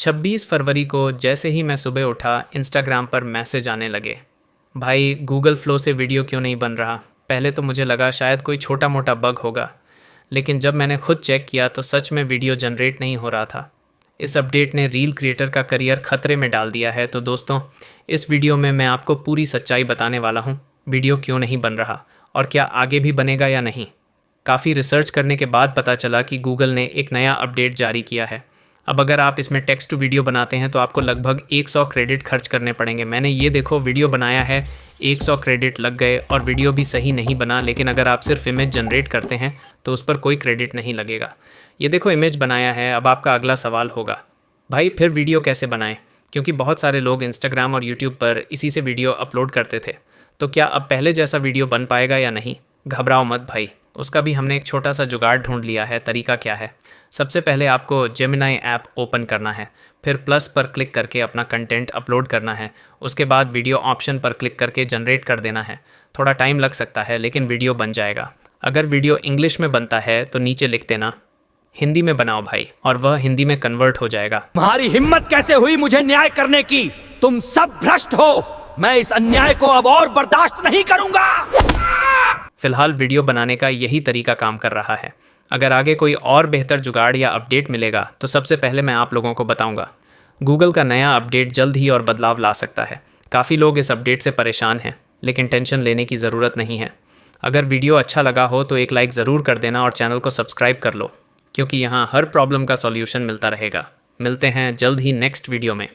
26 फरवरी को जैसे ही मैं सुबह उठा, इंस्टाग्राम पर मैसेज आने लगे, भाई गूगल फ्लो से वीडियो क्यों नहीं बन रहा। पहले तो मुझे लगा शायद कोई छोटा मोटा बग होगा, लेकिन जब मैंने खुद चेक किया तो सच में वीडियो जनरेट नहीं हो रहा था। इस अपडेट ने रील क्रिएटर का करियर खतरे में डाल दिया है। तो दोस्तों, इस वीडियो में मैं आपको पूरी सच्चाई बताने वाला हूँ, वीडियो क्यों नहीं बन रहा और क्या आगे भी बनेगा या नहीं। काफ़ी रिसर्च करने के बाद पता चला कि गूगल ने एक नया अपडेट जारी किया है। अब अगर आप इसमें टेक्स्ट टू वीडियो बनाते हैं तो आपको लगभग 100 क्रेडिट खर्च करने पड़ेंगे। मैंने ये देखो वीडियो बनाया है, 100 क्रेडिट लग गए और वीडियो भी सही नहीं बना। लेकिन अगर आप सिर्फ इमेज जनरेट करते हैं तो उस पर कोई क्रेडिट नहीं लगेगा। ये देखो इमेज बनाया है। अब आपका अगला सवाल होगा, भाई फिर वीडियो कैसे बनाएं? क्योंकि बहुत सारे लोग इंस्टाग्राम और यूट्यूब पर इसी से वीडियो अपलोड करते थे। तो क्या अब पहले जैसा वीडियो बन पाएगा या नहीं? घबराओ मत भाई, उसका भी हमने एक छोटा सा जुगाड़ ढूंढ लिया है। तरीका क्या है? सबसे पहले आपको जेमिनी ऐप ओपन करना है, फिर प्लस पर क्लिक करके अपना कंटेंट अपलोड करना है। उसके बाद वीडियो ऑप्शन पर क्लिक करके जनरेट कर देना है। थोड़ा टाइम लग सकता है लेकिन वीडियो बन जाएगा। अगर वीडियो इंग्लिश में बनता है तो नीचे लिख देना हिंदी में बनाओ भाई, और वह हिंदी में कन्वर्ट हो जाएगा। तुम्हारी हिम्मत कैसे हुई मुझे न्याय करने की? तुम सब भ्रष्ट हो। मैं इस अन्याय को अब और बर्दाश्त नहीं करूंगा। फिलहाल वीडियो बनाने का यही तरीका काम कर रहा है। अगर आगे कोई और बेहतर जुगाड़ या अपडेट मिलेगा तो सबसे पहले मैं आप लोगों को बताऊंगा। गूगल का नया अपडेट जल्द ही और बदलाव ला सकता है। काफ़ी लोग इस अपडेट से परेशान हैं, लेकिन टेंशन लेने की ज़रूरत नहीं है। अगर वीडियो अच्छा लगा हो तो एक लाइक ज़रूर कर देना और चैनल को सब्सक्राइब कर लो, क्योंकि यहाँ हर प्रॉब्लम का सॉल्यूशन मिलता रहेगा। मिलते हैं जल्द ही नेक्स्ट वीडियो में।